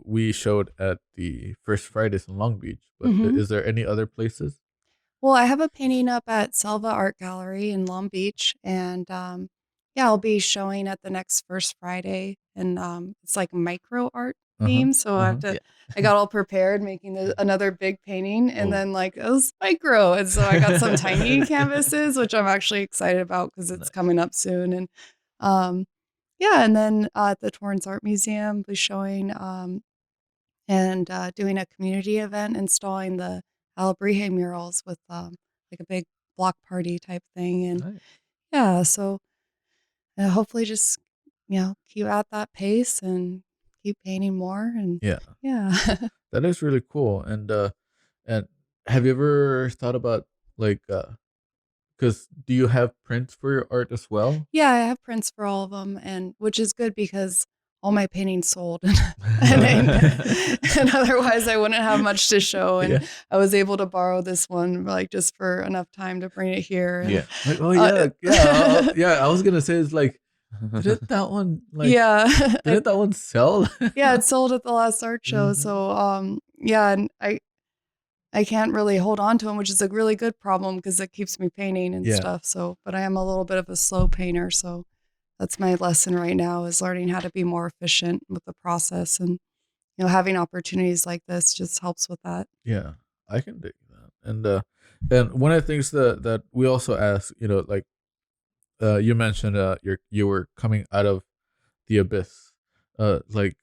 we showed at the First Fridays in Long Beach, but Mhm. is there any other places? Well, I have a painting up at Selva Art Gallery in Long Beach, and yeah, I'll be showing at the next First Friday, and it's like micro art Uh-huh. theme. So I have Uh-huh. to. Yeah. I got all prepared making another big painting, and Oh, then like it was micro, and so I got some tiny canvases, which I'm actually excited about because it's nice. coming up soon, and um, yeah, and then at the Torrance Art Museum, I'll be showing and doing a community event, installing the Alabrije murals with like a big block party type thing. And Nice. yeah, so hopefully just, keep at that pace and keep painting more. And Yeah. yeah. That is really cool. And have you ever thought about like cuz do you have prints for your art as well? Yeah, I have prints for all of them, and which is good because all my paintings sold, and otherwise I wouldn't have much to show. And Yeah. I was able to borrow this one, like just for enough time to bring it here. And Yeah. Like, oh uh, yeah, yeah, yeah. I was gonna say it's like, didn't that one like, yeah, didn't that one sell? yeah, it sold at the last art show. Mhm. So yeah, and I can't really hold on to them, which is a really good problem because it keeps me painting and Yeah. stuff. So, but I am a little bit of a slow painter, so that's my lesson right now is learning how to be more efficient with the process. And having opportunities like this just helps with that. Yeah. I can dig that. And one of the things that we also ask, like you mentioned you were coming out of the abyss. Like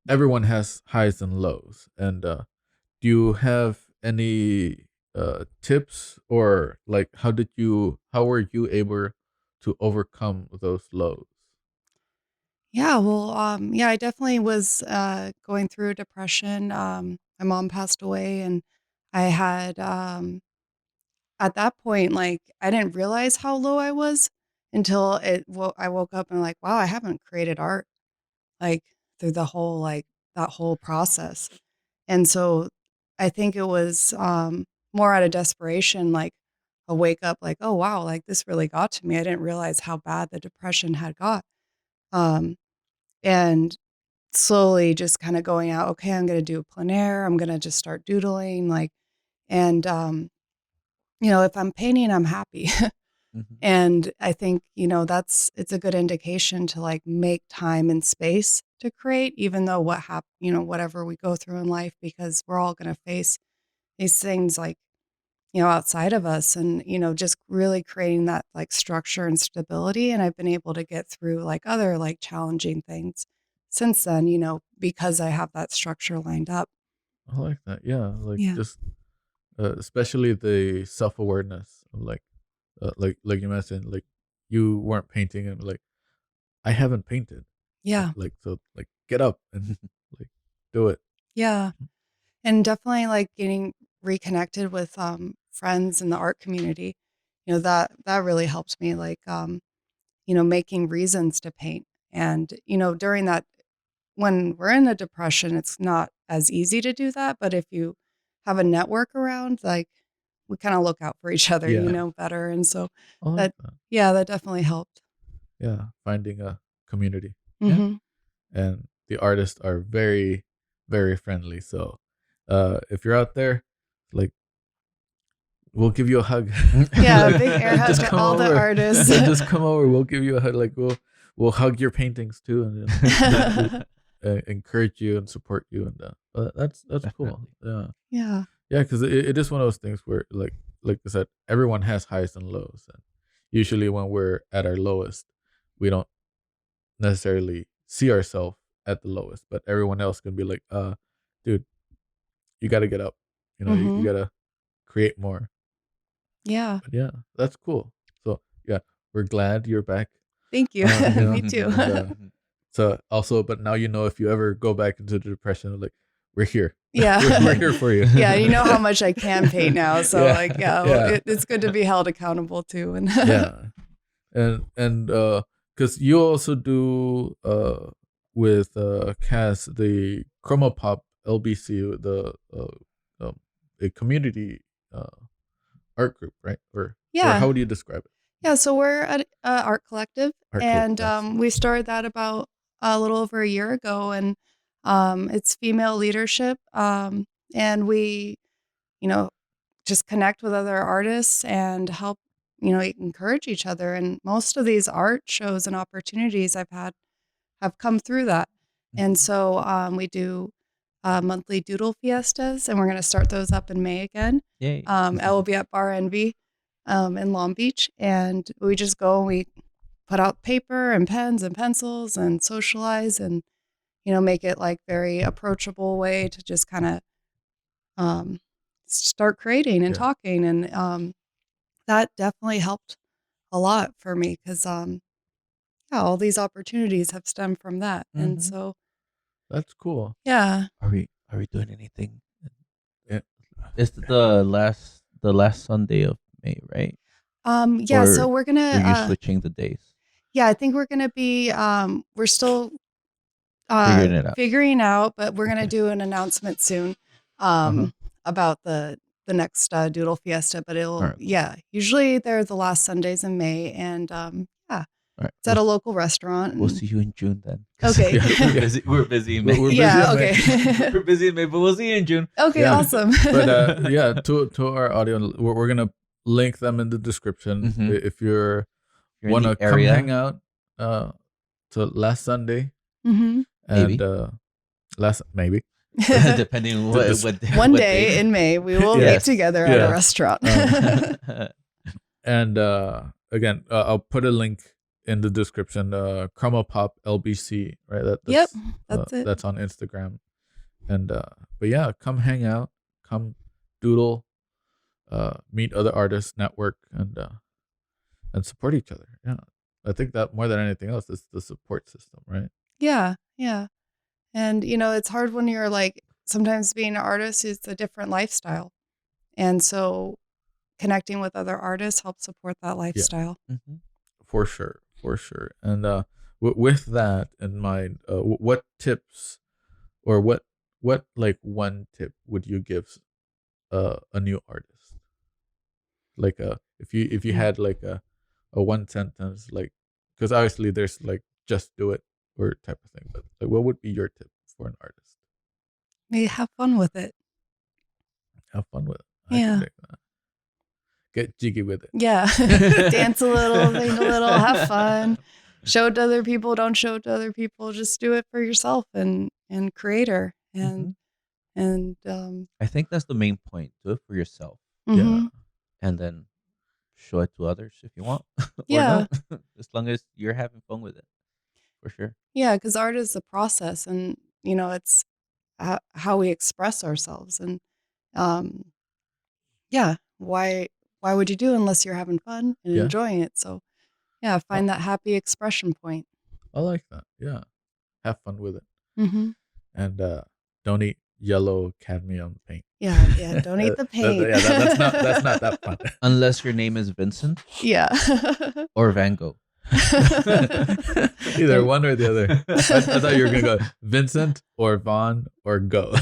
everyone has highs and lows. And do you have any tips, or like how were you able to overcome those lows? Yeah, well, yeah, I definitely was going through a depression. My mom passed away, and I had at that point, like, I didn't realize how low I was until I woke up and like, wow, I haven't created art like through that whole process. And so I think it was more out of desperation, like a wake up, like, oh wow, like this really got to me. I didn't realize how bad the depression had got. Um, and slowly just kind of going out, okay, I'm going to do plein air. I'm going to just start doodling, like, and if I'm painting, I'm happy. Mhm. And I think, it's a good indication to like make time and space to create, even though whatever we go through in life, because we're all going to face these things like, outside of us and, just really creating that like structure and stability. And I've been able to get through like other like challenging things since then, because I have that structure lined up. I like that. Yeah, like Yeah. just especially the self-awareness of like you mentioned, like you weren't painting and like I haven't painted. Yeah. So like get up and like do it. Yeah. And definitely like getting reconnected with friends in the art community, that really helped me like making reasons to paint. And during that, when we're in a depression, it's not as easy to do that, but if you have a network around, like we kind of look out for each other, Yeah. better. And so I like that that. yeah, that definitely helped. Yeah, finding a community. Yeah. Mhm. And the artists are very, very friendly. So if you're out there, like we'll give you a hug. Yeah, Like big air hug just to come all the over. artists. Just come over. We'll give you a hug. Like we'll hug your paintings too, and then encourage you and support you. And but that's cool. Definitely. Yeah, Yeah. yeah, because it is one of those things where like I said, everyone has highs and lows, and usually when we're at our lowest, we don't necessarily see ourselves at the lowest, but everyone else can be like, dude, you got to get up. You Mhm. gotta create more. Yeah. But yeah, that's cool. So yeah, we're glad you're back. Thank you. Me too. So also, but now you know if you ever go back into the depression, like we're here. Yeah. we're here for you. Yeah, you know how much I can paint now, so Yeah. it's good to be held accountable too. And Yeah, and because you also do with Cass the Chroma Pop LBC, a community art group, right? Or yeah, how would you describe it? yeah. So we're at Art Collective, Art and Collective, yes. we started that about a little over a year ago, and it's female leadership, and we, you know, just connect with other artists and help, encourage each other. And most of these art shows and opportunities I've had have come through that. And so we do monthly doodle fiestas, and we're going to start those up in May again. Yay. I will be at Bar Envy in Long Beach, and we just go and we put out paper and pens and pencils and socialize and, make it like very approachable way to just kind of start creating and talking. And that definitely helped a lot for me because, all these opportunities have stemmed from that. And so, that's cool. yeah. Are we doing anything? Yeah. It's the last Sunday of May, right? Yeah, Or so we're going are you to, switching the days? yeah, I think we're going to be, we're still Figuring it out. but we're going to do an announcement soon about the next Doodle Fiesta, but it'll, All right. usually they're the last Sundays in May, and All right. it's at a local restaurant. We'll see you in June then. Okay. We're busy in May. We're busy Yeah, in May. okay. We're busy in May, but we'll see you in June. Okay, Yeah. awesome. But yeah, to our audience, we're gonna link them in the description if you want to come hang out to last Sunday and maybe depending on what one day in May we will meet together at a restaurant. And again, I'll put a link in the description. Chroma Pop LBC, right? That's it. That's on Instagram. And but yeah, come hang out, come doodle, meet other artists, network, and support each other. Yeah, I think that more than anything else, it's the support system, right? Yeah. And it's hard when you're like, sometimes being an artist is a different lifestyle, and so connecting with other artists helps support that lifestyle. Yeah. For sure. And with that in mind, what tips or what like one tip would you give a new artist? Like if you had like a one sentence, like, because obviously there's like just do it or type of thing, but like what would be your tip for an artist? Maybe have fun with it. Have fun with it. Yeah. I can take that. Get jiggy with it. Yeah. Dance a little, sing a little, have fun. Show it to other people, don't show it to other people. Just do it for yourself and creator. And I think that's the main point. Do it for yourself. Yeah. And then show it to others if you want. Or Yeah. not. As long as you're having fun with it. For sure. Yeah, because art is a process, and it's how we express ourselves. And why would you do unless you're having fun and enjoying it? So yeah, find that happy expression point. I like that. Yeah, have fun with it. And don't eat yellow cadmium paint. Yeah, don't eat the paint. That's not that fun. Unless your name is Vincent. Yeah. Or Van Gogh. Either one or the other. I thought you were gonna go Vincent or Vaughn or go.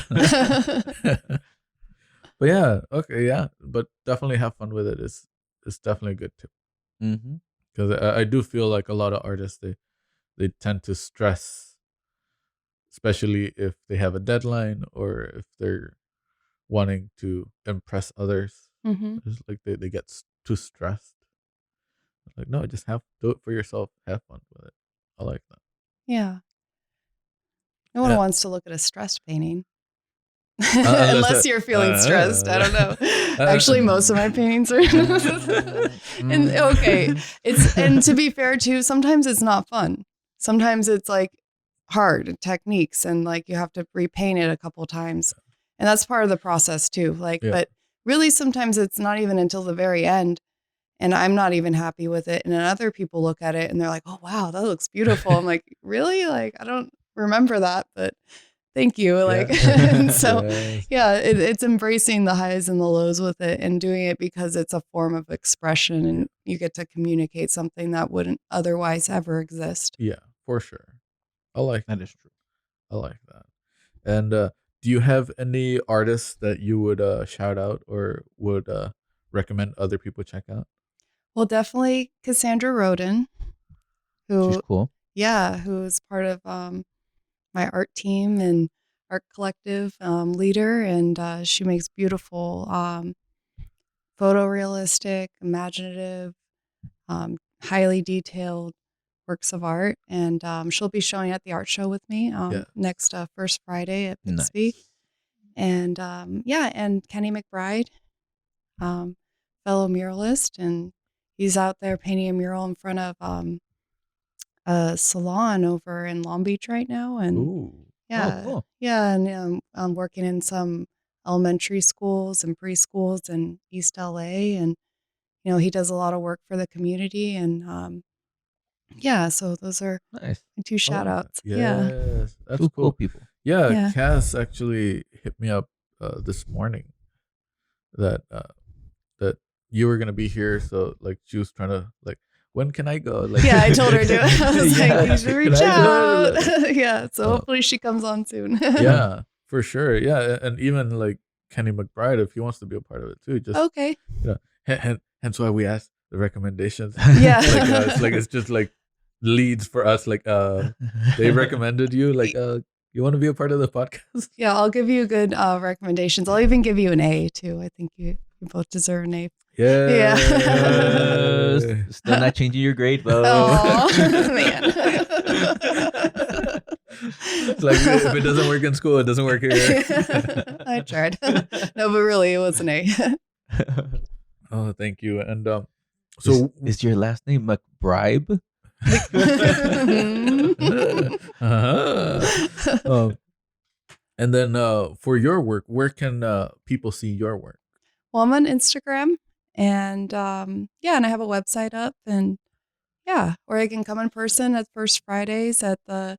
But yeah, okay, yeah, but definitely have fun with it. It's definitely a good tip. Because I do feel like a lot of artists they tend to stress, especially if they have a deadline or if they're wanting to impress others. It's like they get too stressed. Like, no, just do it for yourself. Have fun with it. I like that. Yeah. No one wants to look at a stressed painting. Unless you're feeling stressed. I don't know. Actually, most of my paintings are. And to be fair too, sometimes it's not fun. Sometimes it's like hard techniques and like you have to repaint it a couple times. And that's part of the process too. Like, but really sometimes it's not even until the very end and I'm not even happy with it. And then other people look at it and they're like, oh, wow, that looks beautiful. I'm like, really? Like, I don't remember that, but thank you. Like, and so, Yes. yeah, it's embracing the highs and the lows with it and doing it because it's a form of expression and you get to communicate something that wouldn't otherwise ever exist. Yeah, for sure. I like That is true. I like that. And do you have any artists that you would shout out or would recommend other people check out? Well, definitely Cassandra Roden, She's who, cool. yeah, who is part of my art team and art collective leader. And she makes beautiful photorealistic, imaginative, highly detailed works of art. And she'll be showing at the art show with me Yeah. next first Friday at Nice. Bixby. And and Kenny McBride, fellow muralist, and he's out there painting a mural in front of a salon over in Long Beach right now. And Ooh. yeah, cool. yeah, and I'm working in some elementary schools and preschools in East LA, and he does a lot of work for the community, and so those are Nice. my two shout outs. Yes, that's Two cool cool. people. Yeah, Yeah. Cass actually hit me up this morning that that you were gonna be here, so like she was trying to like, when can I go? Like, Yeah, I told her to. I was Yeah, like, you should can reach I go? out. Like, Yeah, so hopefully she comes on soon. yeah, for sure. Yeah, and even like Kenny McBride, if he wants to be a part of it too, just Okay. hence why we ask the recommendations. Yeah. It's just like leads for us. Like they recommended you. Like you want to be a part of the podcast? Yeah, I'll give you good recommendations. I'll even give you an A too. I think you both deserve an A. Yeah. Yeah. Still not changing your grade, though. Oh man. It's like if it doesn't work in school, it doesn't work here. I tried. No, but really, it was an A. Oh, thank you. And So is your last name McBride? And then for your work, where can people see your work? Well, I'm on Instagram, and and I have a website up, and or I can come in person at First Fridays at the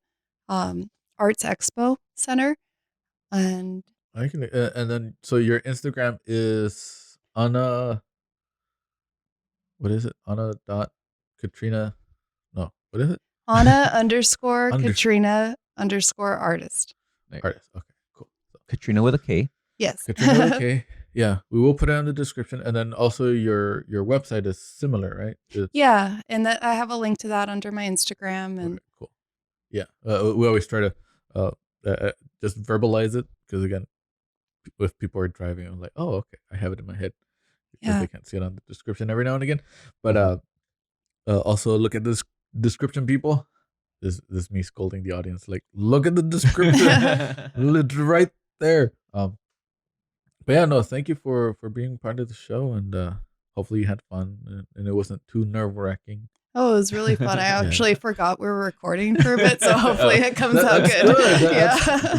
Arts Expo Center, and I can, and then so your Instagram is Anna. What is it? Anna dot Katrina. No, what is it? Anna _Katrina _artist. Artist. Okay, cool. So, Katrina with a K. Yes. Katrina. Okay. Yeah, we will put it in the description, and then also your website is similar, right? It's, Yeah, and that I have a link to that under my Instagram, and okay, cool. Yeah, we always try to just verbalize it because again, if people are driving, I'm like, oh, okay, I have it in my head because they can't see it on the description every now and again. But also look at this description, people. This is me scolding the audience. Like, look at the description, it's right there. But yeah, no, thank you for being part of the show, and hopefully you had fun and it wasn't too nerve-wracking. oh, it was really fun. I actually forgot we were recording for a bit, so hopefully it comes out good.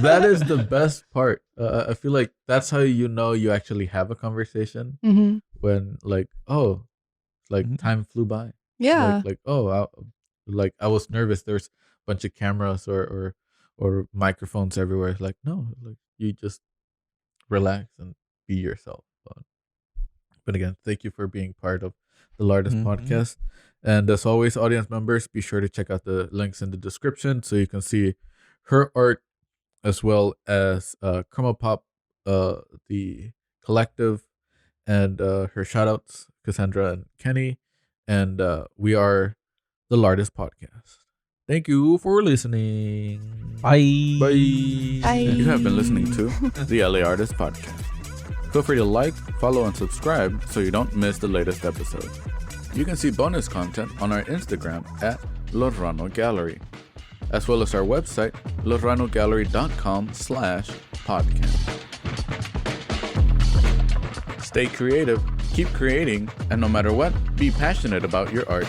That is the best part. I feel like that's how you know you actually have a conversation Mm-hmm. when like, oh, like time flew by. Yeah. Like oh, I was nervous. There's a bunch of cameras or microphones everywhere. It's like, no, like you just relax and be yourself. But again, thank you for being part of the Lardest podcast. And as always, audience members, be sure to check out the links in the description so you can see her art as well as Chroma Pop, the collective, and her shout outs, Cassandra and Kenny. And we are the Lardest podcast. Thank you for listening. Bye. Bye. Bye. You have been listening to the LA Artist Podcast. Feel free to like, follow, and subscribe so you don't miss the latest episode. You can see bonus content on our Instagram at Lorano Gallery, as well as our website, loranogallery.com/podcast. Stay creative, keep creating, and no matter what, be passionate about your art.